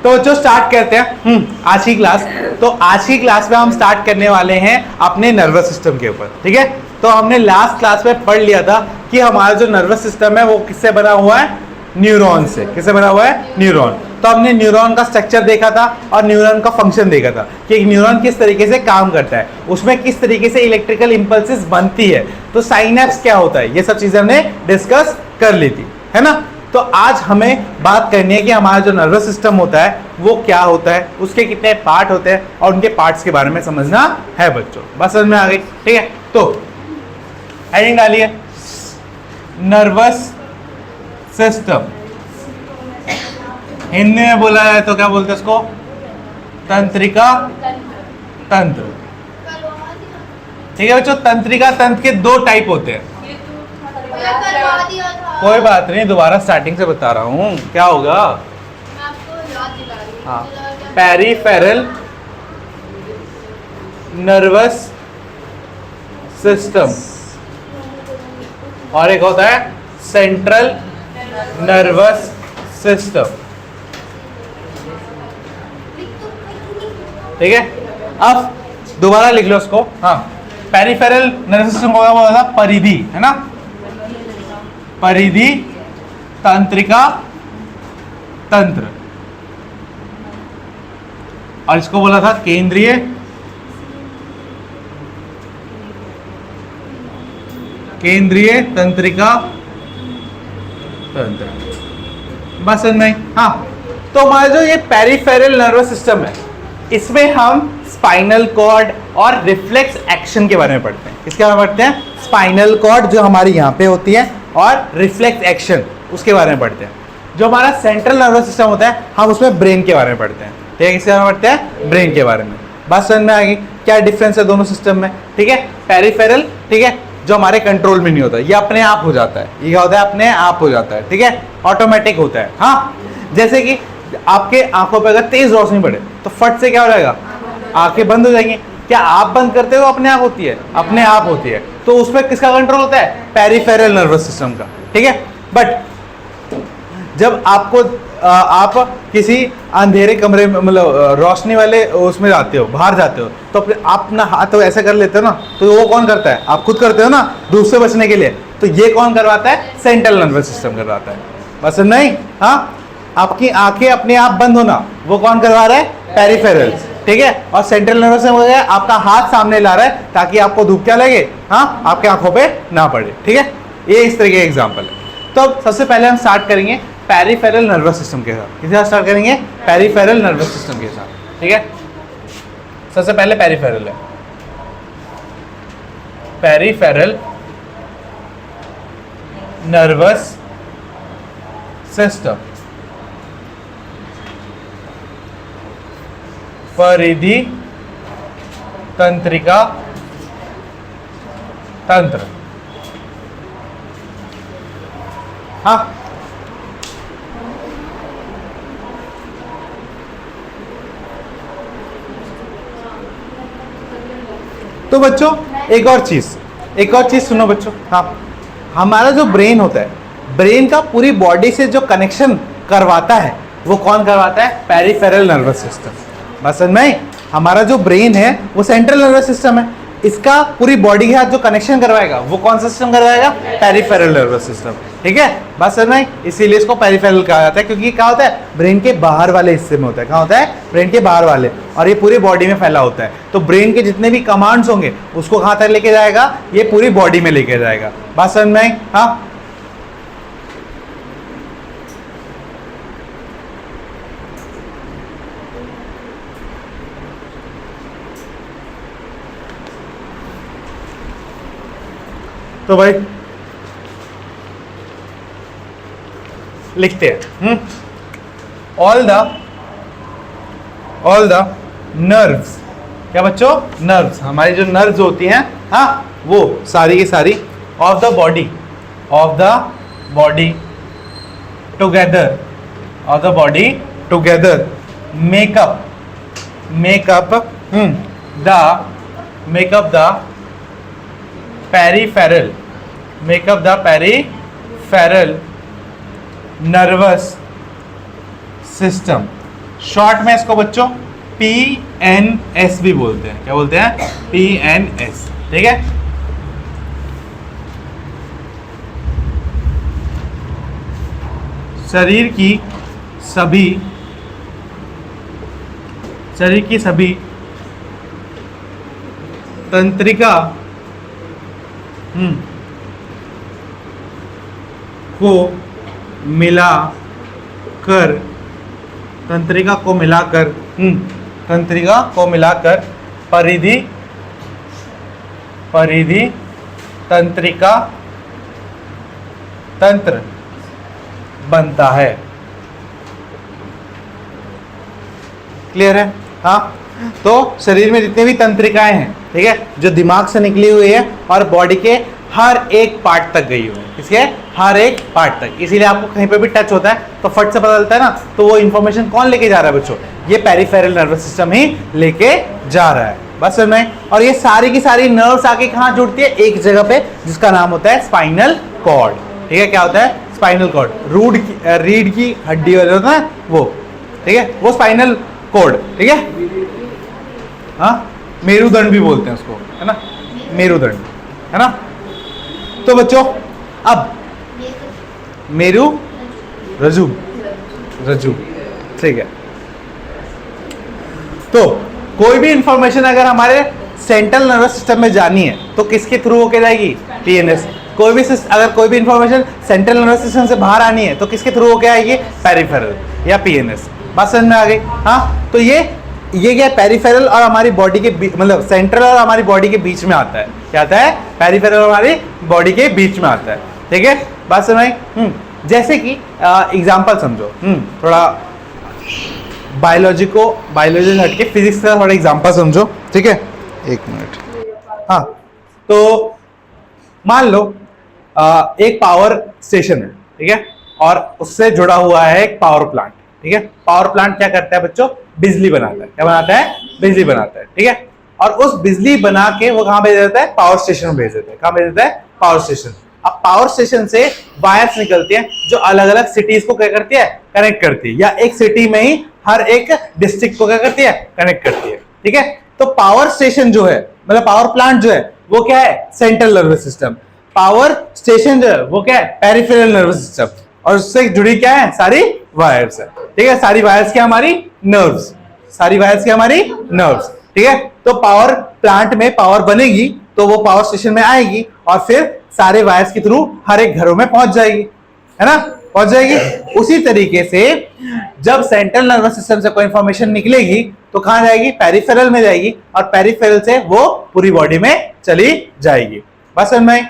तो जो स्टार्ट करते हैं आज की क्लास। तो आज की क्लास में हम स्टार्ट करने वाले हैं अपने नर्वस सिस्टम के ऊपर, ठीक है। तो हमने लास्ट क्लास में पढ़ लिया था कि हमारा जो नर्वस सिस्टम है वो किससे बना हुआ है, न्यूरॉन से। किससे बना हुआ है, न्यूरॉन। तो हमने न्यूरॉन का स्ट्रक्चर देखा था और न्यूरॉन का फंक्शन देखा था कि एक न्यूरॉन किस तरीके से काम करता है, उसमें किस तरीके से इलेक्ट्रिकल इंपल्सेस बनती है, तो साइनेप्स क्या होता है, ये सब चीजें हमने डिस्कस कर ली थी, है ना। तो आज हमें बात करनी है कि हमारा जो नर्वस सिस्टम होता है वो क्या होता है, उसके कितने पार्ट होते हैं और उनके पार्ट्स के बारे में समझना है बच्चों। बस समझ में आ गई, ठीक है। तो हेडिंग डालिए, नर्वस सिस्टम। हिंदी में बोला जाए तो क्या बोलते हैं इसको, तंत्रिका तंत्र, ठीक है बच्चों। तंत्रिका तंत्र के दो टाइप होते हैं। कोई बात नहीं, दोबारा स्टार्टिंग से बता रहा हूं, क्या होगा। हाँ, पेरिफेरल नर्वस सिस्टम और एक होता है सेंट्रल नर्वस सिस्टम, ठीक है। अब दोबारा लिख लो उसको। हाँ, पेरिफेरल नर्वस सिस्टम होगा वो होता परिधि, है ना, परिधि तंत्रिका तंत्र, और इसको बोला था केंद्रीय तंत्रिका तंत्र। बस समझ में। हाँ, तो हमारा जो ये पेरिफेरल नर्वस सिस्टम है इसमें हम स्पाइनल कॉर्ड और रिफ्लेक्स एक्शन के बारे में पढ़ते हैं। किसके बारे में पढ़ते हैं, स्पाइनल कॉर्ड जो हमारी यहाँ पे होती है और रिफ्लेक्स एक्शन उसके बारे में पढ़ते हैं। जो हमारा सेंट्रल नर्वस सिस्टम होता है हम उसमें ब्रेन के बारे में पढ़ते हैं, ठीक है। किसके बारे में पढ़ते हैं, ब्रेन के बारे में। बात समझ में आ गई क्या डिफरेंस है दोनों सिस्टम में, ठीक है। पेरिफेरल, ठीक है, जो हमारे कंट्रोल में नहीं होता, ये अपने आप हो जाता है। ये क्या होता है, अपने आप हो जाता है, ठीक है, ऑटोमेटिक होता है। हाँ, जैसे कि आपके आंखों पे अगर तेज रोशनी पड़े तो फट से क्या हो जाएगा, आंखें बंद हो जाएंगी। क्या आप बंद करते हो, अपने आप होती है, अपने आप होती है। तो उसमें किसका कंट्रोल होता है, पेरिफेरल नर्वस सिस्टम का, ठीक है। बट जब आपको आप किसी अंधेरे कमरे में, मतलब रोशनी वाले उसमें जाते हो, बाहर जाते हो, तो अपना हाथ ऐसे कर लेते हो ना, तो वो कौन करता है, आप खुद करते हो ना, धूप से बचने के लिए। तो ये कौन करवाता है, सेंट्रल नर्वस सिस्टम करवाता है। बस नहीं। हाँ, आपकी आंखें अपने आप बंद होना वो कौन करवा रहा है, पेरिफेरल, ठीक है। और सेंट्रल नर्वस सिस्टम हो गया आपका हाथ सामने ला रहा है ताकि आपको धूप क्या लगे, हाँ, आपके आंखों पे ना पड़े, ठीक है। ये इस तरह के एग्जांपल है। तो सबसे पहले हम स्टार्ट करेंगे पेरिफेरल नर्वस सिस्टम के साथ। किसके साथ स्टार्ट करेंगे, पेरिफेरल नर्वस सिस्टम के साथ, ठीक है। सबसे पहले पेरिफेरल है, पेरिफेरल नर्वस सिस्टम, परिधि तंत्रिका तंत्र। हाँ, तो बच्चों एक और चीज सुनो बच्चों। हाँ, हमारा जो ब्रेन होता है, ब्रेन का पूरी बॉडी से जो कनेक्शन करवाता है वो कौन करवाता है, पेरिफेरल नर्वस सिस्टम। बस समझ में, हमारा जो ब्रेन है वो सेंट्रल नर्वस सिस्टम है, इसका पूरी बॉडी के साथ जो कनेक्शन करवाएगा वो कौन सा सिस्टम करवाएगा, पेरिफेरल नर्वस सिस्टम, ठीक है। बस समझ में, इसीलिए इसको पेरिफेरल कहा जाता है, क्योंकि क्या होता है, ब्रेन के बाहर वाले हिस्से में होता है। कहाँ होता है, ब्रेन के बाहर वाले, और ये पूरी बॉडी में फैला होता है। तो ब्रेन के जितने भी कमांड्स होंगे उसको कहाँ तक लेके जाएगा, ये पूरी बॉडी में लेके जाएगा। बात समझ में। हाँ, तो भाई लिखते हैं, ऑल द नर्व्स, क्या बच्चों, नर्व्स, हमारी जो नर्व्स होती हैं, हाँ, वो सारी की सारी of the body together make up the peripheral nervous system. Short में इसको बच्चों PNS भी बोलते हैं। क्या बोलते हैं? PNS। ठीक है, शरीर की सभी तंत्रिका को मिलाकर परिधि तंत्रिका तंत्र बनता है। क्लियर है? हाँ, तो शरीर में जितने भी तंत्रिकाएं हैं, ठीक है, जो दिमाग से निकली हुई है और बॉडी के हर एक पार्ट तक गई हुई है, इसके हर एक पार्ट तक, इसीलिए आपको कहीं पे भी टच होता है तो फट से पता चलता है ना। तो वो इंफॉर्मेशन कौन लेके जा रहा है बच्चों? ये पेरिफेरल नर्वस सिस्टम ही लेके जा रहा है। बस समझ में? और ये सारी की सारी नर्व्स आके कहाँ जुड़ती है? एक जगह पे, जिसका नाम होता है स्पाइनल कॉर्ड। ठीक है, क्या होता है? Spinal cord. रीढ़ की हड्डी होता है वो, ठीक है, वो स्पाइनल कॉर्ड। ठीक है, हाँ, मेरुदंड भी बोलते हैं उसको, है ना, मेरुदंड, है ना। तो बच्चों अब रज्जु, ठीक है। तो कोई भी इंफॉर्मेशन अगर हमारे सेंट्रल नर्वस सिस्टम में जानी है तो किसके थ्रू होके जाएगी? PNS। अगर कोई भी इंफॉर्मेशन सेंट्रल नर्वस सिस्टम से बाहर आनी है तो किसके थ्रू होके आएगी? पेरिफेरल या PNS। बात समझ में आ गई? हाँ, तो ये क्या पेरिफेरल और हमारी बॉडी के मतलब सेंट्रल और हमारी बॉडी के बीच में आता है। क्या आता है? पेरिफेरल और हमारी बॉडी के बीच में आता है। ठीक है, बात समझ में? जैसे कि एग्जांपल समझो, थोड़ा बायोलॉजी से हटके फिजिक्स का थोड़ा एग्जांपल समझो। ठीक है, एक मिनट। हाँ, तो मान लो एक पावर स्टेशन है, ठीक है, और उससे जुड़ा हुआ है एक पावर प्लांट। ठीक है, पावर प्लांट क्या करता है बच्चों? बिजली बनाता है। क्या बनाता है? बिजली बनाता है। ठीक है, और उस बिजली बना के वो कहां भेज देता है? पावर स्टेशन में भेज देता है। कहां भेज देता है? Power station. अब पावर स्टेशन से वायर्स निकलती हैं जो अलग अलग सिटीज को क्या करती है? कनेक्ट करती है, या एक सिटी में ही हर एक डिस्ट्रिक्ट को क्या करती है? कनेक्ट करती है। ठीक है, तो पावर स्टेशन जो है, मतलब पावर प्लांट जो है, वो क्या है? Central nervous system. Power station जो है वो क्या है? Peripheral nervous system. और उससे जुड़ी क्या है? सारी वायर्स है। ठीक है, सारी वायर्स क्या? हमारी नर्व्स। सारी वायर्स क्या? हमारी नर्व्स। ठीक है, तो पावर प्लांट में पावर बनेगी तो वो पावर स्टेशन में आएगी और फिर सारे वायर्स के थ्रू हर एक घरों में पहुंच जाएगी, है ना, पहुंच जाएगी। उसी तरीके से जब सेंट्रल नर्वस सिस्टम से कोई इंफॉर्मेशन निकलेगी तो कहां जाएगी? पेरिफेरल में जाएगी, और पेरिफेरल से वो पूरी बॉडी में चली जाएगी। बस समझ में?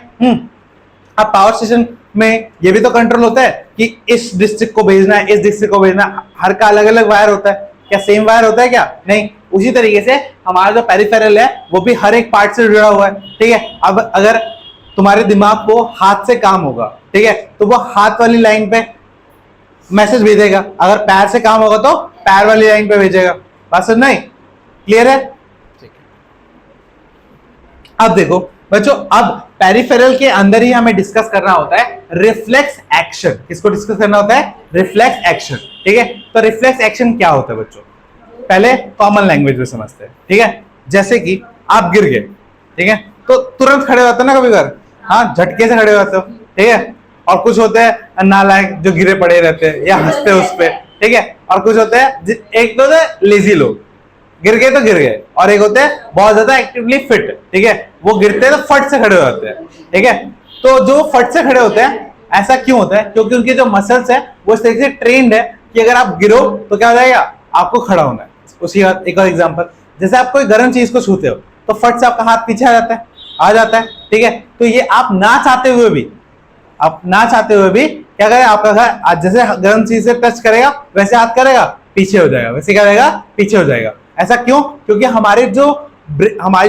अब पावर स्टेशन में ये भी तो कंट्रोल होता है कि इस डिस्ट्रिक्ट को भेजना है, इस डिस्ट्रिक्ट को भेजना है, हर का अलग अलग वायर होता है। क्या सेम वायर होता है? क्या नहीं। उसी तरीके से हमारा जो पेरिफेरल है वो भी हर एक पार्ट से जुड़ा हुआ है। ठीक है, अब अगर तुम्हारे दिमाग को हाथ से काम होगा, ठीक है, तो वो हाथ वाली लाइन पे मैसेज भेजेगा। अगर पैर से काम होगा तो पैर वाली लाइन पे भेजेगा। बात समझ नहीं? क्लियर है? अब देखो बच्चों, अब पेरिफेरल के अंदर ही हमें डिस्कस करना होता है रिफ्लेक्स एक्शन। किसको डिस्कस करना होता है? Reflex action. ठीक है, तो रिफ्लेक्स एक्शन क्या होता है बच्चों? पहले कॉमन लैंग्वेज में समझते हैं। ठीक है, जैसे कि आप गिर गए, ठीक है, तो तुरंत खड़े होते हैं ना कभी कभार, हाँ, झटके से खड़े होते हो। ठीक है, और कुछ होते हैं नालायक जो गिरे पड़े रहते हैं या हंसते उस पे। ठीक है, और कुछ होते हैं, एक तो लेजी लोग, गिर गए तो गिर गए, और एक होते हैं बहुत ज्यादा एक्टिवली फिट। ठीक है, वो गिरते हैं तो फट से खड़े हो जाते हैं। ठीक है, तो जो फट से खड़े होते हैं, ऐसा क्यों होता है? क्योंकि उनके जो मसल्स है वो इस तरीके से ट्रेन्ड है कि अगर आप गिरो तो क्या हो जाएगा? आपको खड़ा होना है। उसी एक और एग्जांपल, जैसे आप कोई गर्म चीज को छूते हो तो फट से आपका हाथ पीछे आ जाता है। ठीक है, तो ये आप ना चाहते हुए भी क्या करें? आपका जैसे गर्म चीज से टच करेगा वैसे हाथ करेगा, पीछे हो जाएगा, वैसे क्या रहेगा? पीछे हो जाएगा। ऐसा क्यों? क्योंकि हमारी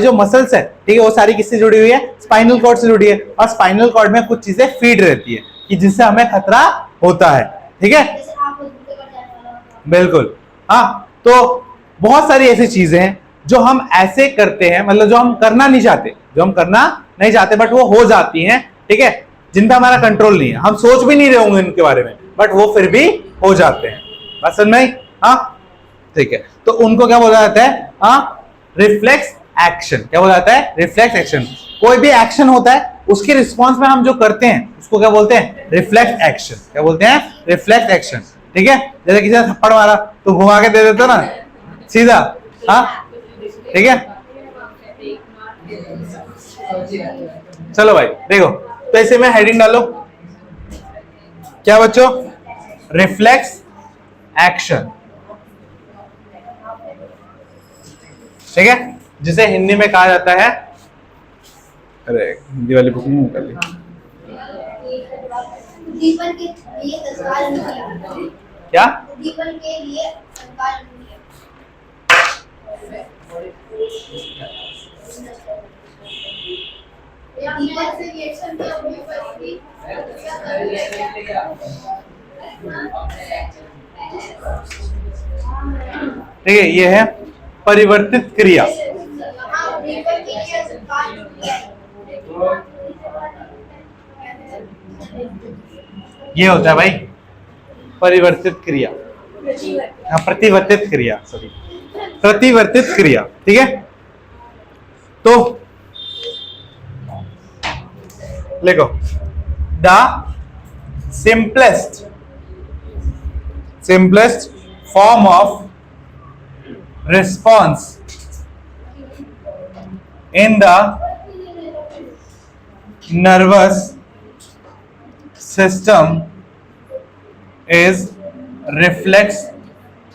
जो मसल्स है, ठीक है, वो सारी किससे जुड़ी हुई है? स्पाइनल कॉर्ड से जुड़ी है, और स्पाइनल कॉर्ड में कुछ चीजें फीड रहती है कि जिससे हमें खतरा होता है। ठीक है, बिल्कुल। हाँ, तो बहुत सारी ऐसी चीजें हैं जो हम ऐसे करते हैं, मतलब जो हम करना नहीं चाहते, बट वो हो जाती हैं। ठीक है, जिन पे हमारा कंट्रोल नहीं है, हम सोच भी नहीं रहे होंगे इनके बारे में, बट वो फिर भी हो जाते हैं। बात समझ में आई? हाँ, ठीक है, तो उनको क्या बोला जाता है? Reflex action. क्या बोला जाता है? Reflex action. कोई भी एक्शन होता है उसके रिस्पॉन्स में हम जो करते हैं उसको क्या बोलते हैं? Reflex action. क्या बोलते हैं? Reflex action. ठीक है, जैसे किसी ने थप्पड़ मारा तो घुमा के दे देते हो ना सीधा, हाँ ठीक है। चलो भाई देखो, तो इसे में हेडिंग डालो क्या बच्चों? Reflex action. ठीक है, जिसे हिंदी में कहा जाता है, अरे हिंदी वाली बुक नहीं कर ली, दीपन के लिए तत्काल नहीं। क्या? दीपन के लिए तत्काल नहीं। दीपन से रिएक्शन क्या हुई पड़ेगी? ठीक है, ये है परिवर्तित क्रिया। दीपन के लिए तत्काल नहीं। ये होता है भाई परिवर्तित क्रिया, प्रतिवर्तित क्रिया, सॉरी प्रतिवर्तित क्रिया। ठीक है, तो लिखो the simplest form of response in the nervous system is reflex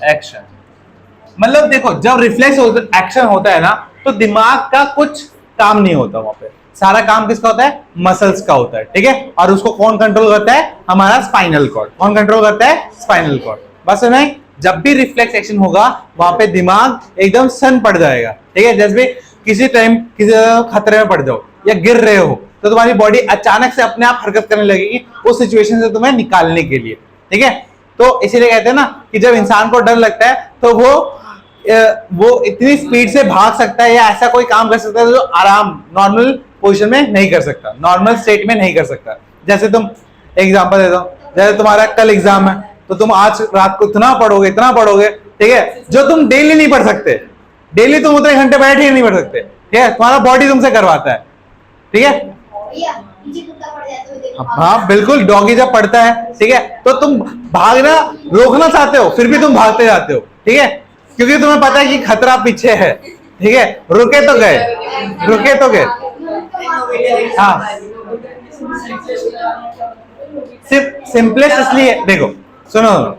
action। मतलब देखो, जब रिफ्लेक्स एक्शन होता है ना तो दिमाग का कुछ काम नहीं होता, वहां पे सारा काम किसका होता है? मसल्स का होता है। ठीक है, और उसको कौन कंट्रोल करता है? हमारा स्पाइनल कॉर्ड। कौन कंट्रोल करता है? Spinal cord. बस नहीं, जब भी रिफ्लेक्स एक्शन होगा वहां पे दिमाग एकदम सन पड़ जाएगा। ठीक है, जैसे किसी टाइम किसी खतरे में पड़ जाओ या गिर रहे हो तो तुम्हारी बॉडी अचानक से अपने आप हरकत करने लगेगी उस सिचुएशन से तुम्हें निकालने के लिए। ठीक है, तो इसीलिए कहते हैं ना कि जब इंसान को डर लगता है तो वो इतनी स्पीड से भाग सकता है या ऐसा कोई काम कर सकता है जो आराम नॉर्मल पोजीशन में नहीं कर सकता, नॉर्मल स्टेट में नहीं कर सकता। जैसे तुम एग्जांपल देता हूं, जैसे तुम्हारा कल एग्जाम है तो तुम आज रात को इतना पढ़ोगे, ठीक है, जो तुम डेली नहीं पढ़ सकते। डेली तुम उतने घंटे बैठे ही नहीं पढ़ सकते। ठीक है, तुम्हारा बॉडी तुमसे करवाता है। ठीक है, हाँ बिल्कुल, डॉगी जब पढ़ता है, ठीक है, तो तुम भागना रोकना चाहते हो फिर भी तुम भागते जाते हो। ठीक है, क्योंकि तुम्हें पता है कि खतरा पीछे है। ठीक है, रुके तो गए। हाँ, सिर्फ सिंपलेस्ट इसलिए देखो, सुनो,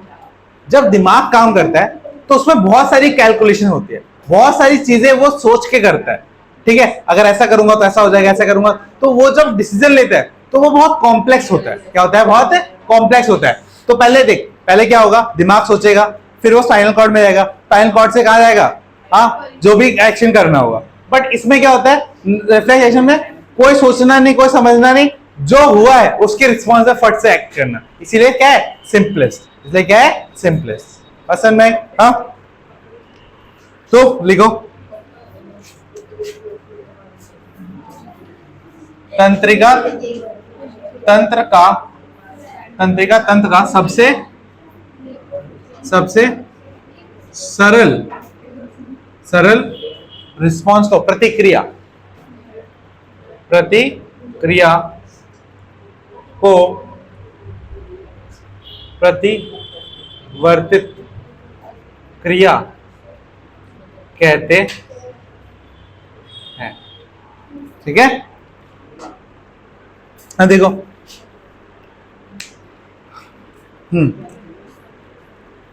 जब दिमाग काम करता है तो उसमें बहुत सारी कैलकुलेशन होती है, बहुत सारी चीजें वो सोच के करता है। ठीक है, अगर ऐसा करूंगा तो ऐसा हो जाएगा, ऐसा करूंगा, तो वो जब डिसीजन लेता है तो वो बहुत कॉम्प्लेक्स होता है। क्या होता है? बहुत कॉम्प्लेक्स होता है। तो पहले क्या होगा? दिमाग सोचेगा, फिर वो स्पाइनल कॉर्ड में जाएगा, स्पाइनल कॉर्ड से कहा जाएगा जो भी एक्शन करना होगा। बट इसमें क्या होता है? रिफ्लेक्स एक्शन में कोई सोचना नहीं, कोई समझना नहीं, जो हुआ है उसके रिस्पॉन्स में फट से एक्ट करना। इसीलिए क्या है? सिंपलेस्ट। इसलिए क्या है? सिंपलेस्ट। पसंद नहीं? हाँ, तो लिखो तंत्रिका तंत्र का सबसे सरल रिस्पॉन्स को प्रतिक्रिया को प्रतिवर्तित क्रिया कहते हैं। ठीक है, देखो,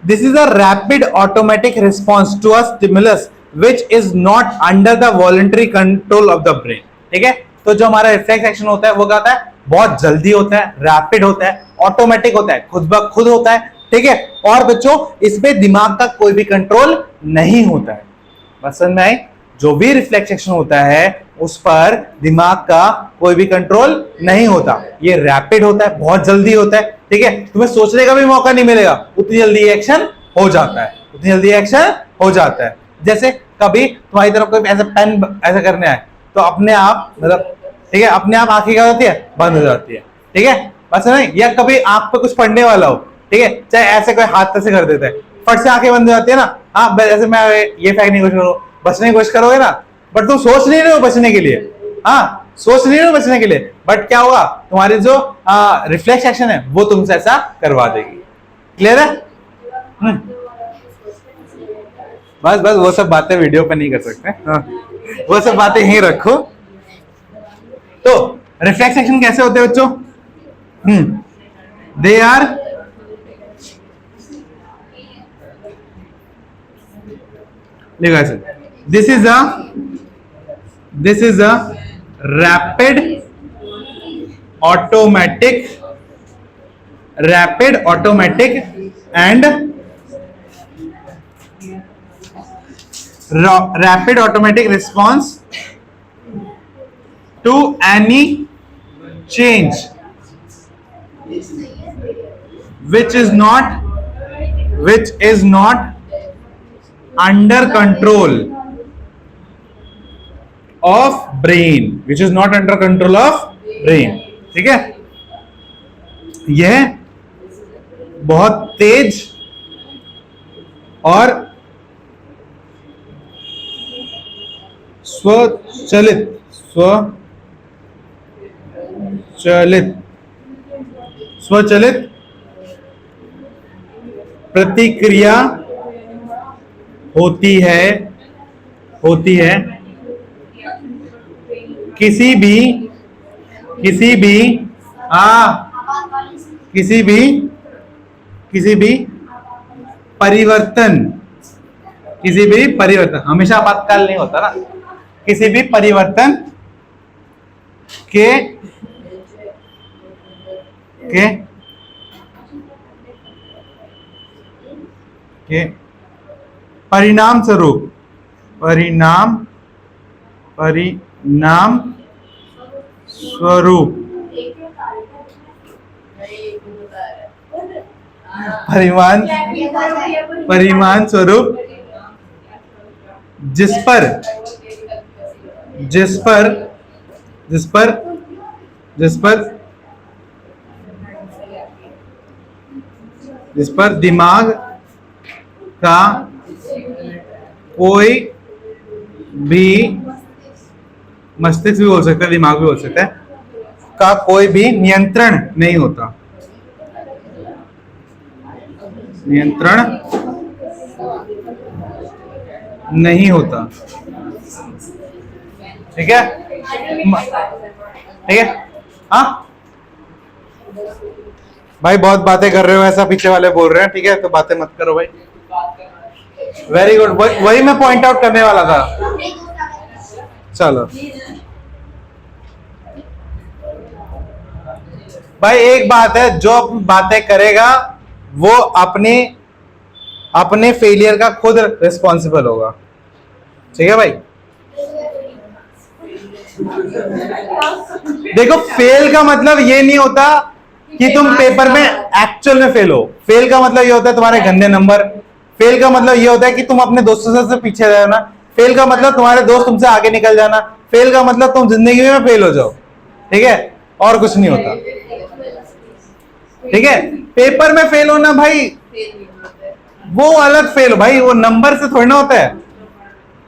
this is a rapid automatic response to a stimulus which is not under the voluntary control of the brain. ठीक है, तो जो हमारा रिफ्लेक्स एक्शन होता है वो क्या होता है? बहुत जल्दी होता है, रैपिड होता है, ऑटोमेटिक होता है, खुद ब खुद होता है। ठीक है, और बच्चों इसमें दिमाग का कोई भी कंट्रोल नहीं होता है। बस समझ में आई? जो भी रिफ्लेक्स एक्शन होता है उस पर दिमाग का कोई भी कंट्रोल नहीं होता। ये रैपिड होता है, बहुत जल्दी होता है। ठीक है, तुम्हें सोचने का भी मौका नहीं मिलेगा, उतनी जल्दी एक्शन हो जाता है। जैसे कभी तुम्हारी तरफ कोई ऐसा पेन ऐसा करने आए तो अपने आप, मतलब ठीक है, अपने आप आंखें क्या होती है? बंद हो जाती है। ठीक है, बस नहीं, या कभी आंख पे कुछ पड़ने वाला हो, ठीक है, चाहे ऐसे कोई हाथ से कर देता है, फट से आंखें बंद हो जाती है ना, हाँ जैसे मैं ये फेंकने की कोशिश करो, बचने की कोशिश करोगे ना, बट तुम सोच नहीं रहे हो बचने के लिए, हाँ सोच नहीं रहे हो बचने के लिए, बट क्या होगा, तुम्हारी जो रिफ्लेक्स एक्शन है वो तुमसे ऐसा करवा देगी। क्लियर है? बस बस वो सब बातें वीडियो पे नहीं कर सकते, हाँ वो सब बातें यहीं रखो। तो रिफ्लेक्स एक्शन कैसे होते हैं बच्चों? दे आर देखो ऐसे, this is a rapid automatic and rapid automatic response to any change which is not under control of brain, ठीक है? यह बहुत तेज और स्वचालित प्रतिक्रिया होती है किसी भी परिवर्तन, हमेशा आपातकाल नहीं होता ना, किसी भी परिवर्तन के परिणाम स्वरूप जिस पर दिमाग का कोई भी, मस्तिष्क भी बोल सकता है, दिमाग भी बोल सकता है, का कोई भी नियंत्रण नहीं होता, ठीक है? हाँ भाई बहुत बातें कर रहे हो, ऐसा पीछे वाले बोल रहे हैं, ठीक है? तो बातें मत करो भाई। वेरी गुड, वही मैं पॉइंट आउट करने वाला था। चलो भाई, एक बात है, जो बातें करेगा वो अपने फेलियर का खुद रिस्पॉन्सिबल होगा, ठीक है भाई? देखो, फेल का मतलब ये नहीं होता कि तुम पेपर में एक्चुअल में फेल हो। फेल का मतलब ये होता है तुम्हारे गंदे नंबर। फेल का मतलब ये होता है कि तुम अपने दोस्तों से पीछे रहना। फेल का मतलब तुम्हारे दोस्त तुमसे आगे निकल जाना। फेल का मतलब तुम जिंदगी में फेल हो जाओ, ठीक है? और कुछ नहीं होता, ठीक है? पेपर में फेल होना भाई वो अलग फेल भाई, वो नंबर से थोड़ी ना होता है,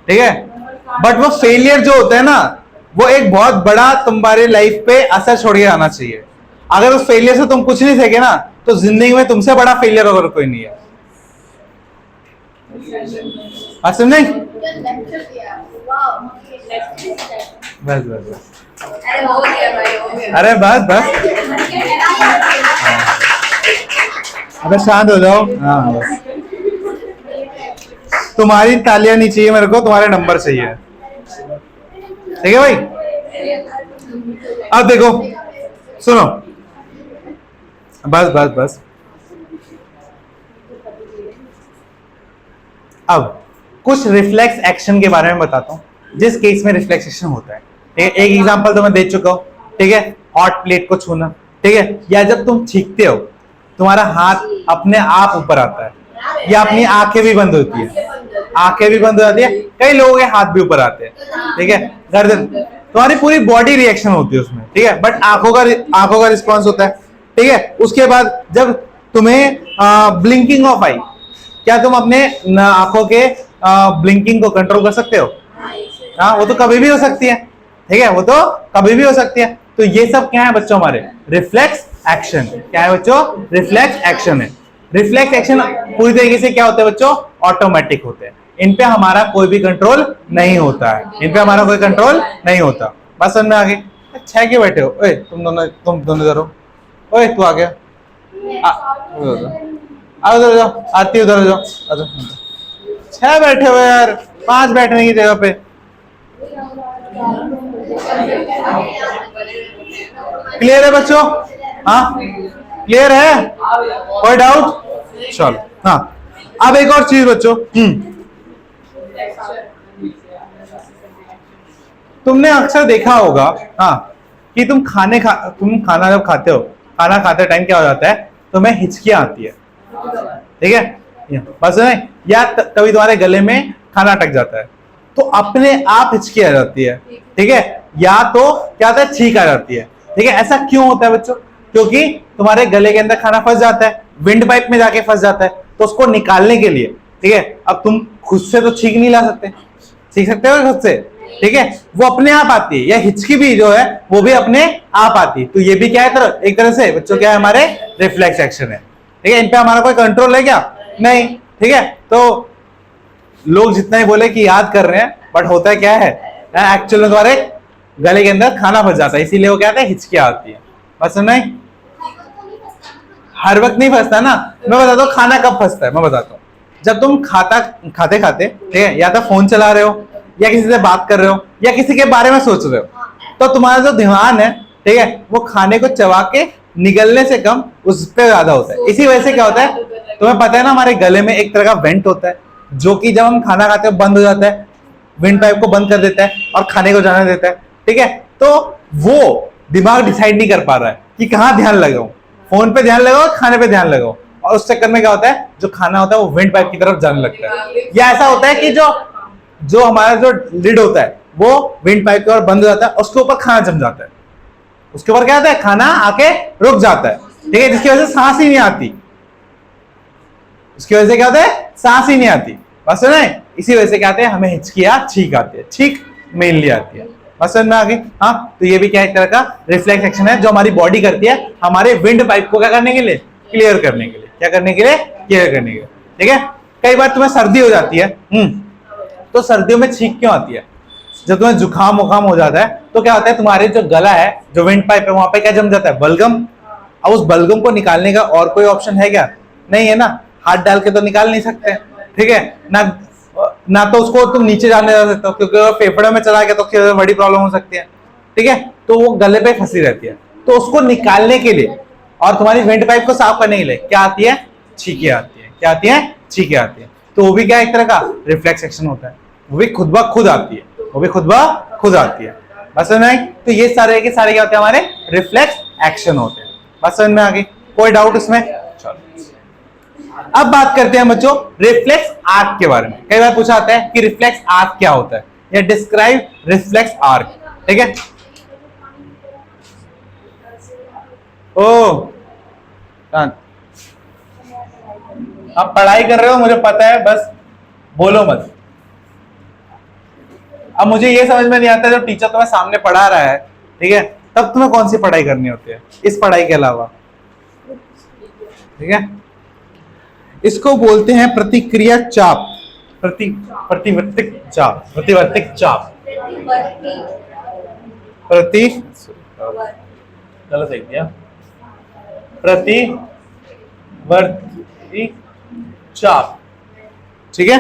ठीक है? बट वो फेलियर जो होता है ना, वो एक बहुत बड़ा तुम्हारी लाइफ पे असर छोड़ के आना चाहिए। अगर उस फेलियर से तुम कुछ नहीं सीखे ना, तो जिंदगी में तुमसे बड़ा फेलियर और कोई नहीं है। असम नहीं, बस बस बस, अरे बस बस, अबे शांत हो जाओ। हाँ बस, तुम्हारी तालियां नहीं चाहिए मेरे को, तुम्हारे नंबर चाहिए, ठीक है भाई? अब देखो, सुनो, बस बस बस, अब कुछ रिफ्लेक्स एक्शन के बारे में बताता हूं, जिस केस में रिफ्लेक्स एक्शन होता है। एक एग्जांपल तो मैं दे चुका हूं, ठीक है? हॉट प्लेट को छूना, ठीक है? या जब तुम छींकते हो, तुम्हारा हाथ अपने आप ऊपर आता है, या अपनी आंखें भी बंद होती है, आंखें भी बंद हो जाती है, कई लोगों के हाथ भी ऊपर आते हैं, ठीक है? गर्दन, तुम्हारी पूरी बॉडी रिएक्शन होती है उसमें, ठीक है? बट आंखों का रिस्पॉन्स होता है, ठीक है? उसके बाद जब तुम्हें ब्लिंकिंग ऑफ आई, क्या तुम अपने आंखों के ब्लिंकिंग को कंट्रोल कर सकते हो? हाँ, वो तो कभी भी हो सकती है, ठीक है, वो तो कभी भी हो सकती है। तो ये सब क्या है बच्चों? हमारे रिफ्लेक्स एक्शन। क्या है बच्चों? रिफ्लेक्स एक्शन है। रिफ्लेक्स एक्शन पूरी तरीके से क्या होते हैं बच्चों? ऑटोमेटिक होते हैं। इन पे हमारा कोई भी कंट्रोल नहीं होता है, इन पे हमारा कोई कंट्रोल नहीं होता। बस समझ में आ गई? छह के बैठे हो? ओए तुम दोनों इधर हो। ओए तू आ गया, आ उधर जाओ, आती उधर जाओ। छह बैठे हो यार, 5 बैठने की जगह पे। क्लियर है बच्चों? हाँ क्लियर है? कोई डाउट? चलो हाँ, अब एक और चीज बच्चों, तुमने अक्सर देखा होगा हाँ कि तुम खाना जब खाते हो, खाना खाते टाइम क्या हो जाता है? तुम्हें हिचकियां आती है, ठीक है, बस नहीं, या कभी तुम्हारे गले में खाना अटक जाता है तो अपने आप हिचकी आ जाती है, ठीक है, या तो क्या होता है? छींक आ जाती है, ठीक है। ऐसा क्यों होता है बच्चों? क्योंकि तुम्हारे गले के अंदर खाना फंस जाता है, विंड पाइप में जाके फंस जाता है, तो उसको निकालने के लिए, ठीक है, अब तुम खुद से तो छींक नहीं ला सकते, सीख सकते हो खुद से, ठीक है, वो अपने आप आती है, या हिचकी भी जो है वो भी अपने आप आती है। तो ये भी क्या है? एक तरह से बच्चों क्या है? हमारे रिफ्लेक्स एक्शन है, ठीक है। इन पे हमारा कोई कंट्रोल है क्या? नहीं, ठीक है। तो लोग जितना ही बोले कि याद कर रहे हैं, बट होता क्या है? एक्चुअल में तुम्हारे गले के अंदर खाना फंस जाता है, इसीलिए वो क्या है? हिचकियां आती है। बस नहीं, हर वक्त नहीं फंसता ना। मैं बताता हूँ खाना कब फंसता है, मैं बताता हूँ। जब तुम खाते खाते, ठीक है, या तो फोन चला रहे हो, या किसी से बात कर रहे हो, या किसी के बारे में सोच रहे हो, तो तुम्हारा जो ध्यान है, ठीक है, वो खाने को चबा के निगलने से कम उस पर ज्यादा होता है। इसी वजह से क्या होता है? तुम्हें पता है ना, हमारे गले में एक तरह का वेंट होता है, जो कि जब हम खाना खाते हैं बंद हो जाता है, विंड पाइप को बंद कर देता है और खाने को जाने देता है, ठीक है। तो वो दिमाग डिसाइड नहीं कर पा रहा है कि कहाँ ध्यान लगाऊं, फोन पे ध्यान लगाओ, खाने पे ध्यान लगाओ, और उस चक्कर में क्या होता है? जो खाना होता है वो विंड पाइप की तरफ जाने लगता है। या ऐसा होता है कि जो हमारा जो लिड होता है वो विंड पाइप के ऊपर बंद हो जाता है, उसके ऊपर खाना जम जाता है, उसके ऊपर क्या होता है? खाना आके रुक जाता है, ठीक है, जिसकी वजह से सांस ही नहीं आती। उसकी वजह से क्या होता है? सांस ही नहीं आती। बस नहीं, इसी वजह से क्या आते हैं? हमें हिचकियां, छींक आती है, छींक मेनली आती है। बस में आगे हाँ, तो ये भी क्या एक तरह का रिफ्लेक्स एक्शन है जो हमारी बॉडी करती है हमारे विंड पाइप को क्या करने के लिए? क्लियर करने के लिए। क्या करने के लिए? क्लियर करने के लिए, ठीक है। कई बार तुम्हें सर्दी हो जाती है, तो सर्दियों में छींक क्यों आती है? जब तुम्हें जुकाम वुकाम हो जाता है तो क्या होता है? तुम्हारे जो गला है, जो विंड पाइप है, वहां पे क्या जम जाता है? बलगम। अब उस बलगम को निकालने का और कोई ऑप्शन है क्या? नहीं है ना, हाथ डाल के तो निकाल नहीं सकते, ठीक है ना तो उसको तुम नीचे जाने जा सकते हो, क्योंकि अगर फेफड़े में चला गया तो बड़ी प्रॉब्लम हो सकती है, ठीक है। तो वो गले पे फंसी रहती है, तो उसको निकालने के लिए और तुम्हारी वेंट पाइप को साफ करने के लिए क्या आती है? छींके आती है। क्या आती है? छींके आती है। तो वो भी क्या एक तरह का रिफ्लेक्स एक्शन होता है, वो भी खुद ब खुद आती है, वो भी खुद ब खुद आती है। बस समझ में आई? तो ये सारे के सारे क्या होते हैं? हमारे रिफ्लेक्स एक्शन होते हैं। बस समझ में आ गई? कोई डाउट इसमें? चलो अब बात करते हैं बच्चों रिफ्लेक्स आर्क के बारे में। कई बार पूछा आता है कि रिफ्लेक्स आर्क क्या होता है, या डिस्क्राइब रिफ्लेक्स आर्क, ठीक है। ओ आप पढ़ाई कर रहे हो, मुझे पता है, बस बोलो मत। अब मुझे ये समझ में नहीं आता, जब टीचर तुम्हें सामने पढ़ा रहा है, ठीक है, तब तुम्हें कौन सी पढ़ाई करनी होती है इस पढ़ाई के अलावा, ठीक है। इसको बोलते हैं प्रतिक्रिया चाप, प्रतिवर्तिक चाप, प्रतिवर्तिक चाप, चलो सही किया, प्रतिवर्ती चाप, ठीक है।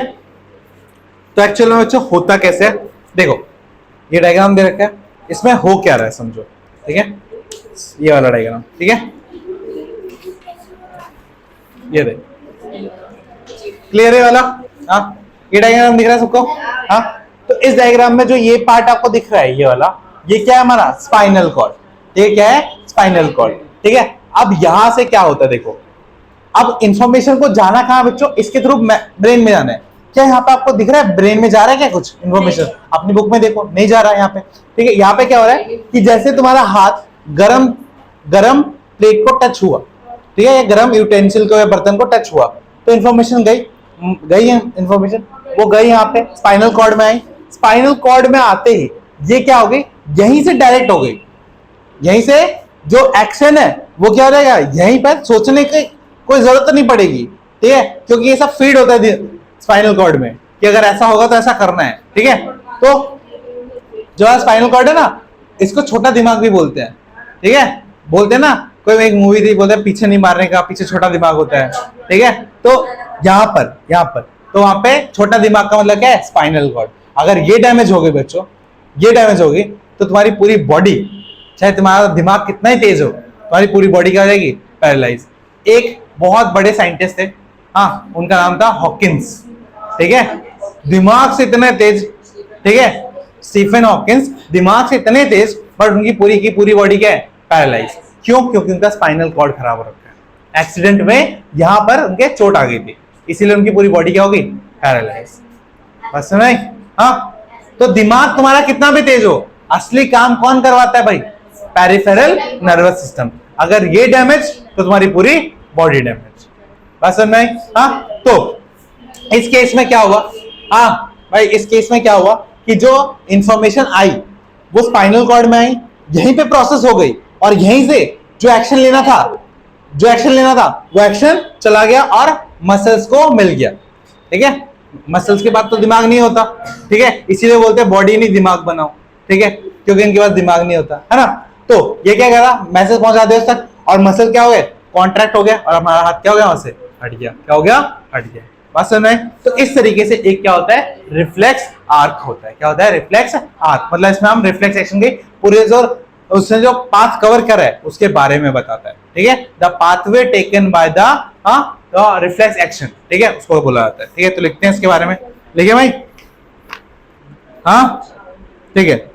तो एक्चुअल में बच्चों होता कैसे है? देखो ये डायग्राम दे रखा है, इसमें हो क्या रहा है समझो, ठीक है, ये वाला डायग्राम, ठीक है, ये देख, क्लियर है वाला? हाँ, ये डायग्राम दिख रहा है सबको? हाँ, तो इस डायग्राम में जो ये पार्ट आपको दिख रहा है, ये वाला, ये क्या है? हमारा स्पाइनल कॉर्ड। ये क्या है? स्पाइनल कॉर्ड, ठीक है। अब यहां से क्या होता है? देखो, अब इंफॉर्मेशन को जाना कहां बच्चों? इसके थ्रू ब्रेन में जाना है। क्या यहाँ पे आपको दिख रहा है ब्रेन में जा रहा है क्या कुछ इन्फॉर्मेशन? अपनी बुक में देखो, नहीं जा रहा है यहाँ पे, ठीक है। यहाँ पे क्या हो रहा है कि जैसे तुम्हारा हाथ गरम प्लेट को टच हुआ, ठीक है, गरम यूटेंसिल को या बर्तन को टच हुआ, तो इन्फॉर्मेशन गई, गई है इंफॉर्मेशन, वो गई यहाँ पे स्पाइनल कॉर्ड में आई, स्पाइनल कॉर्ड में आते ही ये क्या हो गई, यहीं से डायरेक्ट हो गई, यहीं से जो एक्शन है वो क्या हो जाएगा, यहीं पर सोचने की कोई जरूरत नहीं पड़ेगी, ठीक है, क्योंकि ये सब फीड होता है स्पाइनल कॉर्ड में कि अगर ऐसा होगा तो ऐसा करना है, ठीक है। तो जो स्पाइनल कॉर्ड है ना, इसको छोटा दिमाग भी बोलते हैं, ठीक है, बोलते हैं ना, कोई एक मूवी थी, बोलते हैं पीछे नहीं मारने का, पीछे छोटा दिमाग होता है, ठीक है। तो यहाँ पर तो वहां पे छोटा दिमाग का मतलब क्या है, स्पाइनल कॉर्ड। अगर ये डैमेज हो गई बच्चों, ये डैमेज होगी तो तुम्हारी पूरी बॉडी, चाहे तुम्हारा दिमाग कितना ही तेज हो, तुम्हारी पूरी बॉडी क्या हो जाएगी, पैरालाइज। एक बहुत बड़े साइंटिस्ट थे, हाँ, उनका नाम था हॉकिंस, ठीक है, दिमाग से इतने तेज, ठीक है, स्टीफन हॉकिंस दिमाग से इतने तेज, बट उनकी पूरी की पूरी बॉडी क्या है, पैरालाइज। क्यों? क्योंकि उनका स्पाइनल कॉर्ड खराब हो रखा है, एक्सीडेंट में यहां पर उनके चोट आ गई थी, इसीलिए उनकी पूरी बॉडी क्या होगी, पैरालाइज। बस नहीं, हाँ, तो दिमाग तुम्हारा कितना भी तेज हो, असली काम कौन करवाता है भाई, पेरिफेरल नर्वस सिस्टम। अगर ये डैमेज तो तुम्हारी पूरी बॉडी डैमेज। बस नहीं, हाँ, तो इस केस में क्या हुआ, हाँ भाई, इस केस में क्या हुआ कि जो इंफॉर्मेशन आई वो स्पाइनल कॉर्ड में आई, यहीं पे प्रोसेस हो गई, और यहीं से जो एक्शन लेना था, वो एक्शन चला गया और मसल्स को मिल गया, ठीक है। मसल्स के बाद तो दिमाग नहीं होता, ठीक है, इसीलिए बोलते हैं बॉडी नहीं दिमाग बनाओ, ठीक है, क्योंकि इनके पास दिमाग नहीं होता है ना। तो ये क्या करा, मैसेज पहुंचा दिया उस तक, और मसल क्या हो गए, कॉन्ट्रैक्ट हो गया, और हमारा हाथ क्या हो गया, वहां से हट गया, क्या हो गया, हट गया। बात समझ में? तो इस तरीके से एक क्या होता है, रिफ्लेक्स आर्क होता है। क्या होता है, रिफ्लेक्स आर्क, मतलब इसमें हम रिफ्लेक्स एक्शन के पूरे जो उसने जो पाथ कवर करा है उसके बारे में बताता है, ठीक है। The pathway taken by the reflex action, ठीक है, उसको बोला जाता है, ठीक है। तो लिखते हैं इसके बारे में, लिखिए भाई, हाँ, ठीक है।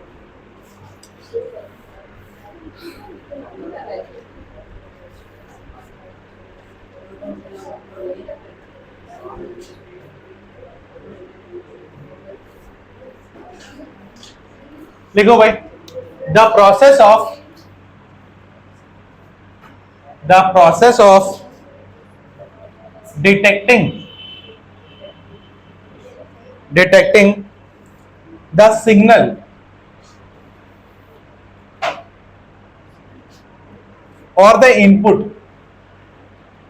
लिखो भाई, the process of detecting the signal or the input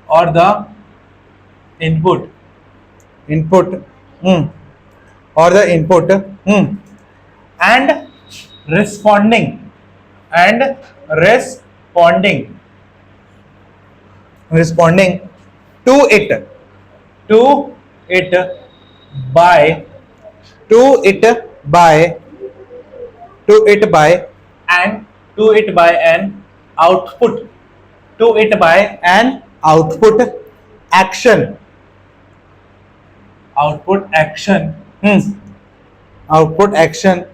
or the input or the input and responding to it by an output action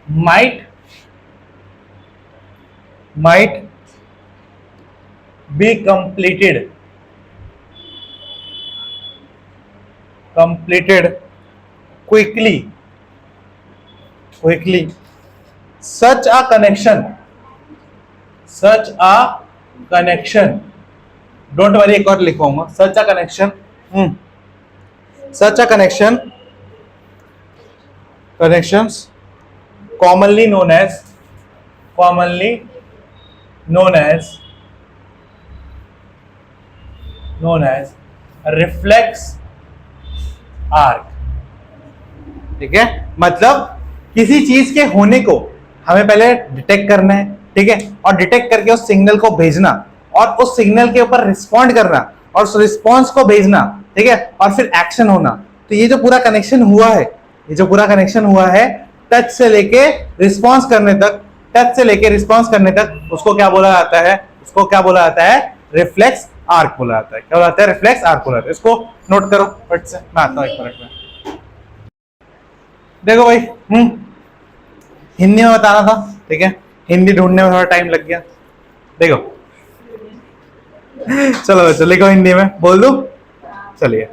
might be completed quickly. Such a connection, don't worry, एक और लिखवाऊंगा, such a connections commonly known as reflex arc, ठीक है। मतलब किसी चीज के होने को हमें पहले डिटेक्ट करना है, ठीक है, और डिटेक्ट करके उस सिग्नल को भेजना, और उस सिग्नल के ऊपर रिस्पॉन्ड करना, और उस रिस्पॉन्स को भेजना, ठीक है, और फिर एक्शन होना। तो ये जो पूरा कनेक्शन हुआ है, टच से लेके रिस्पॉन्स करने तक, उसको क्या बोला जाता है, रिफ्लेक्स आर्क बोला जाता है। क्या बोला जाता है, रिफ्लेक्स आर्क बोला जाता है। इसको नोट करो फट से, मैं आता हूं एक मिनट में। देखो भाई, हिंदी में बताना था, ठीक है, हिंदी ढूंढने में थोड़ा टाइम लग गया। देखो, चलो बच्चों लिखो, हिंदी में बोल दूं, चलिए।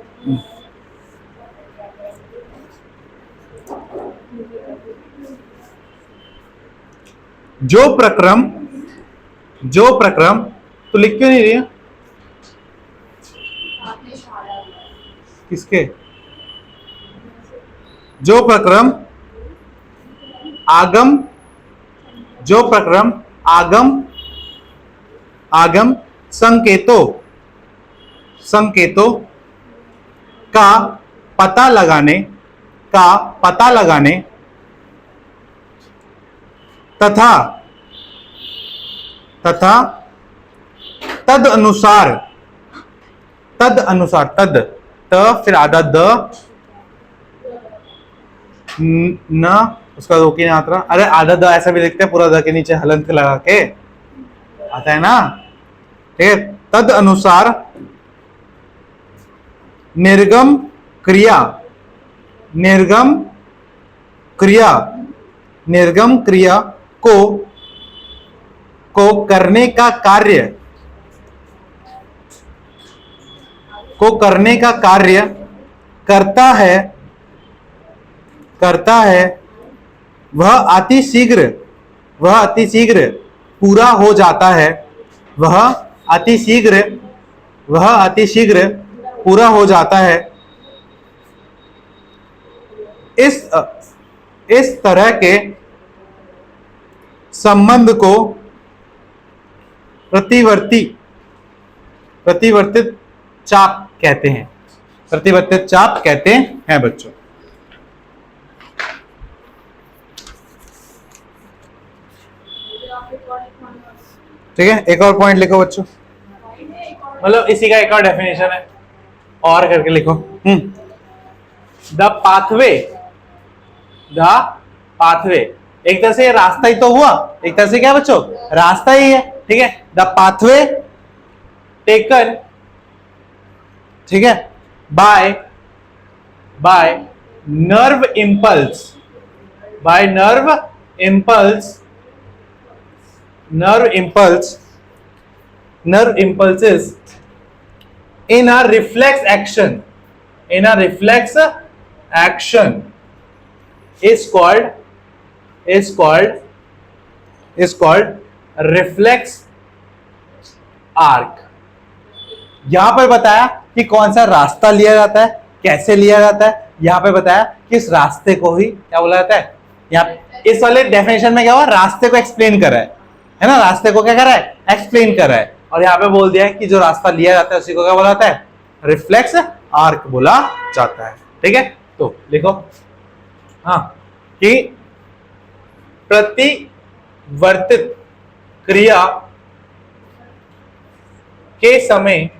जो प्रक्रम, तो लिख क्यों नहीं रही है? किसके? जो प्रक्रम आगम, जो प्रक्रम आगम आगम संकेतों का पता लगाने तथा तद अनुसार तद फिर आधा द न, उसका दो की मात्रा, अरे आधा द ऐसा भी लिखते हैं, पूरा द के नीचे हलंत लगा के आता है ना, ठीक है। तद अनुसार निर्गम क्रिया को करने का कार्य करता है वह अति शीघ्र पूरा हो जाता है, वह अति शीघ्र पूरा हो जाता है। इस तरह के संबंध को प्रतिवर्तित चाप कहते हैं, बच्चों। ठीक है, एक और पॉइंट लिखो बच्चों, मतलब इसी का एक और डेफिनेशन है, और करके लिखो। द पाथवे, एक तरह से रास्ता ही तो हुआ, एक तरह से क्या बच्चों, रास्ता ही है, ठीक है। द पाथवे टेकन, ठीक है, by nerve impulses in a reflex action is called reflex arc। यहां पर बताया कि कौन सा रास्ता लिया जाता है, कैसे लिया जाता है, यहां पे बताया कि इस रास्ते को ही क्या बोला जाता है। यहाँ इस वाले डेफिनेशन में क्या हुआ, रास्ते को एक्सप्लेन कर रहा है ना, रास्ते को क्या कर रहा है, एक्सप्लेन कर रहा है। और यहाँ पे बोल दिया है कि जो रास्ता लिया जाता है उसी को क्या बोला जाता है, रिफ्लेक्स आर्क बोला जाता है, ठीक है। तो लिखो हाँ कि प्रतिवर्तित क्रिया के समय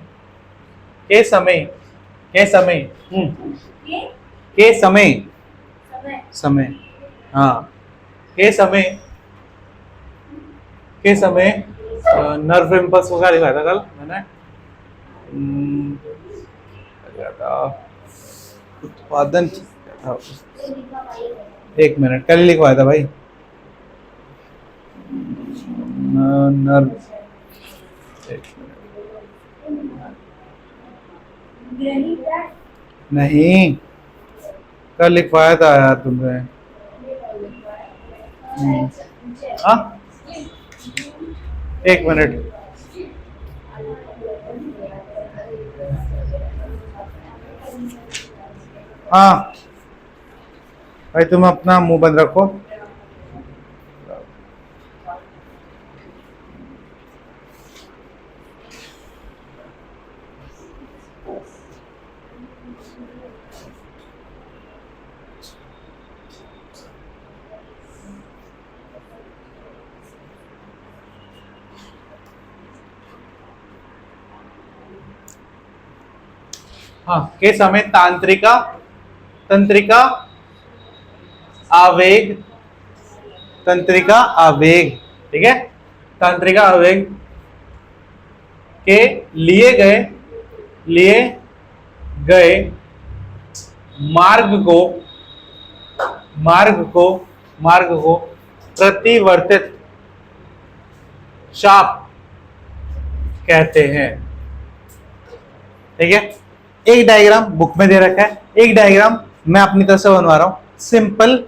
नर्व इम्पल्स को क्या लिखा था कल मैंने, उत्पादन, एक मिनट, कल ही लिखवाया था भाई, नर्व, नहीं कल लिखवाया था यार तुमने। हाँ एक मिनट, हाँ भाई तुम अपना मुंह बंद रखो। हाँ के समय तंत्रिका आवेग, ठीक है, तंत्रिका आवेग के लिए गए मार्ग को प्रतिवर्तित चाप कहते हैं, ठीक है। एक डायग्राम बुक में दे रखा है, एक डायग्राम मैं अपनी तरफ से बनवा रहा हूं सिंपल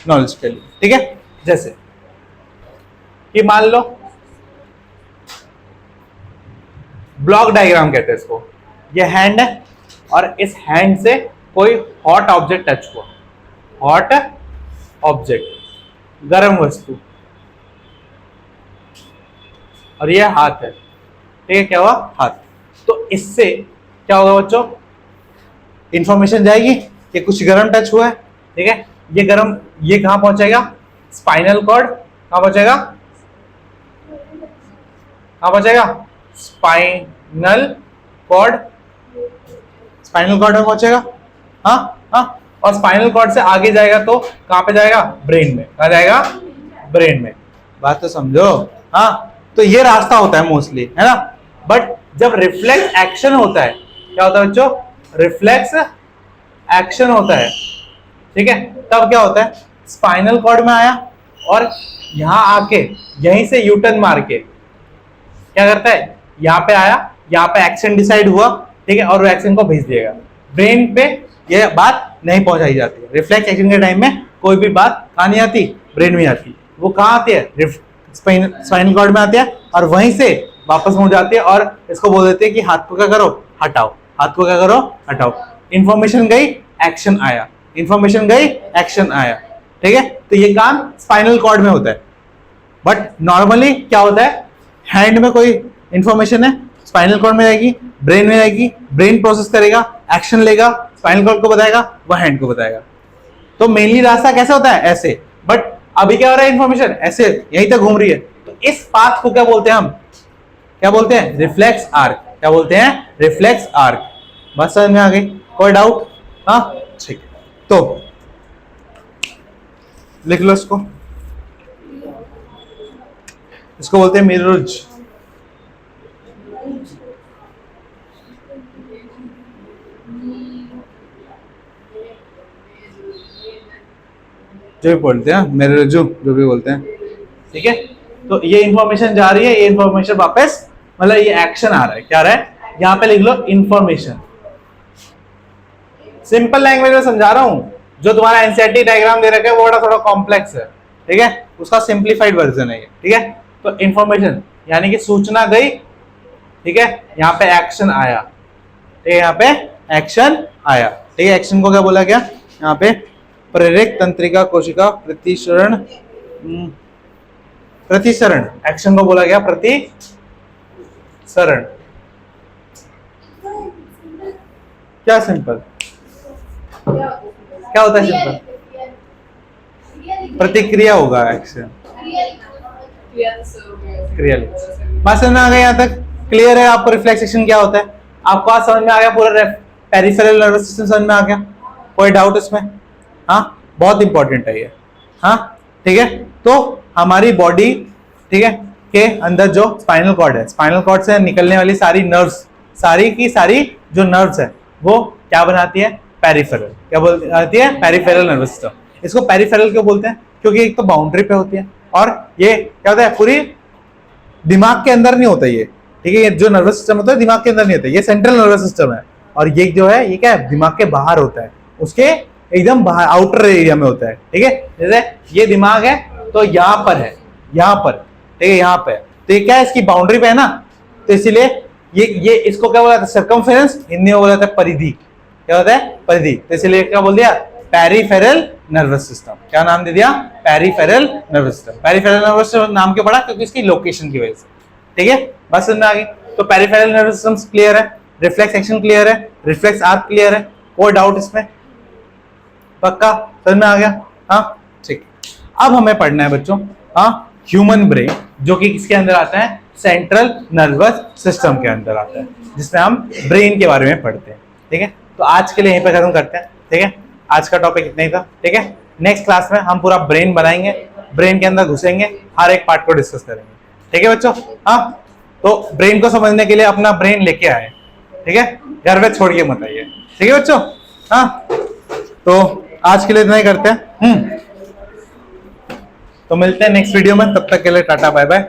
नॉलेज के लिए, ठीक है। जैसे कि मान लो ब्लॉक डायग्राम कहते हैं इसको, ये हैंड है और इस हैंड से कोई हॉट ऑब्जेक्ट टच हुआ, हॉट ऑब्जेक्ट, गर्म वस्तु, और ये हाथ है, ठीक है, क्या हुआ, हाथ। तो इससे क्या होगा बच्चों, इंफॉर्मेशन जाएगी कि कुछ गर्म टच हुआ है, ठीक है। ये गर्म, ये कहां पहुंचेगा, स्पाइनल कॉर्ड, कहां पहुंचेगा, कहां पहुंचेगा, स्पाइनल कॉर्ड, स्पाइनल कॉर्ड में पहुंचेगा, हाँ हाँ, और स्पाइनल कॉर्ड से आगे जाएगा तो कहां पे जाएगा, ब्रेन में, कहां जाएगा, ब्रेन में। बात तो समझो, हाँ। तो ये रास्ता होता है मोस्टली, है ना। बट जब रिफ्लेक्स एक्शन होता है, क्या होता है बच्चों, रिफ्लेक्स एक्शन होता है, ठीक है, तब क्या होता है, स्पाइनल कॉर्ड में आया और यहां आके यहीं से यूटर्न मार के क्या करता है, यहाँ पे आया, यहाँ पे एक्शन डिसाइड हुआ, ठीक है, और वो एक्शन को भेज दिएगा ब्रेन पे। ये बात नहीं पहुंचाई जाती है रिफ्लेक्स एक्शन के टाइम में, कोई भी बात कहां नहीं आती, ब्रेन में आती, वो कहां आती है, स्पाइनल कॉर्ड में आती है, और वहीं से वापस मुड़ जाती है और इसको बोल देते हैं कि हाथ को क्या करो, हटाओ, हाथ को क्या करो, हटाओ। इंफॉर्मेशन गई, एक्शन आया, इंफॉर्मेशन गई, एक्शन आया, ठीक है। तो ये काम स्पाइनल कॉर्ड में होता है। बट नॉर्मली क्या होता है, हैंड में कोई इंफॉर्मेशन है, स्पाइनल कॉर्ड में जाएगी, ब्रेन में जाएगी, ब्रेन प्रोसेस करेगा, एक्शन लेगा, स्पाइनल कॉर्ड को बताएगा, वह हैंड को बताएगा। तो मेनली रास्ता कैसे होता है, ऐसे। बट अभी क्या हो रहा है, इंफॉर्मेशन ऐसे यहीं तक घूम रही है, तो इस पाथ को क्या बोलते हैं हम, क्या बोलते हैं, रिफ्लेक्स आर्क। क्या बोलते हैं, रिफ्लेक्स आर्क। बस समझ में आ गई, कोई डाउट, हाँ ठीक है। तो लिख लो इसको, इसको बोलते हैं मिरर्ज। जो भी बोलते हैं मिरर्जू, जो भी बोलते हैं, ठीक है। तो ये इंफॉर्मेशन जा रही है, ये इंफॉर्मेशन वापस, मतलब ये एक्शन आ रहा है, क्या आ रहा है, यहां पे लिख लो इंफॉर्मेशन। सिंपल लैंग्वेज में समझा रहा हूं, जो तुम्हारा एनसीईआरटी डायग्राम दे रखा है वो थोड़ा कॉम्प्लेक्स है, ठीक है, उसका सिंप्लीफाइड वर्जन है ये, ठीक है। तो इंफॉर्मेशन यानी कि सूचना गई, ठीक है, यहाँ पे एक्शन आया, ठीक है, यहाँ पे एक्शन आया, ठीक है। एक्शन को क्या बोला गया यहाँ पे, प्रेरक तंत्रिका कोशिका प्रतिसरण, प्रतिसरण, एक्शन को बोला गया प्रतिसरण। क्या सिंपल, क्या होता है सिंपल, प्रतिक्रिया होगा, एक्शन क्रिया। बात समझ में आ गई, यहाँ तक क्लियर है आपको रिफ्लेक्स एक्शन क्या होता है, आपको आज समझ में आ गया, पूरा पेरिफेरल नर्वस सिस्टम समझ में आ गया, कोई डाउट इसमें, हाँ बहुत इंपॉर्टेंट है ये, हाँ ठीक है। तो हमारी बॉडी, ठीक है, के अंदर जो स्पाइनल कॉर्ड है, स्पाइनल कॉर्ड से निकलने वाली सारी नर्व्स, सारी की सारी जो नर्व्स है वो क्या बनाती है, पेरिफेरल, क्या बनाती है, पेरिफेरल नर्वस सिस्टम। इसको पेरिफेरल क्यों बोलते हैं, क्योंकि एक तो बाउंड्री पे होती है, और ये क्या होता है, पूरी दिमाग के अंदर नहीं होता ये, ठीक है। ये जो नर्वस सिस्टम होता है दिमाग के अंदर नहीं होता, ये सेंट्रल नर्वस सिस्टम है, और ये जो है ये क्या है, दिमाग के बाहर होता है, उसके एकदम बाहर आउटर एरिया में होता है, ठीक है। जैसे ये दिमाग है तो यहाँ पर है, यहाँ पर, ठीक है, यहाँ पे, तो ये क्या है, इसकी बाउंड्री पे है ना, तो इसीलिए ये इसको क्या बोला जाता है, सर्कमफेरेंस, हिंदी में बोला जाता है परिधि, क्या होता है, परिधि। तो इसीलिए क्या बोल दिया, पेरिफेरल नर्वस सिस्टम। क्या नाम दे दिया, peripheral nervous system. Peripheral nervous system नाम क्यों पड़ा, क्योंकि इसकी लोकेशन की वजह से, ठीक है। बस समझ में आ गई। तो पेरिफेरल नर्वस सिस्टम क्लियर है, रिफ्लेक्स एक्शन क्लियर है, रिफ्लेक्स आर्क क्लियर है, कोई डाउट इसमें, पक्का समझ में आ गया, हाँ ठीक। अब हमें पढ़ना है बच्चों, हाँ, ह्यूमन ब्रेन, जो कि किसके अंदर आता है, सेंट्रल नर्वस सिस्टम के अंदर आता है, जिसमें हम ब्रेन के बारे में पढ़ते हैं, ठीक है। तो आज के लिए यहीं पे खत्म करते हैं, ठीक है। आज का टॉपिक इतना ही था, ठीक है। नेक्स्ट क्लास में हम पूरा ब्रेन बनाएंगे, ब्रेन के अंदर घुसेंगे, हर एक पार्ट को डिस्कस करेंगे, ठीक है बच्चों, हाँ। तो ब्रेन को समझने के लिए अपना ब्रेन लेके आए, ठीक है, घर में छोड़ के मत आइए, ठीक है बच्चों, हाँ। तो आज के लिए इतना ही करते हैं, तो मिलते हैं नेक्स्ट वीडियो में, तब तक के लिए टाटा बाय बाय।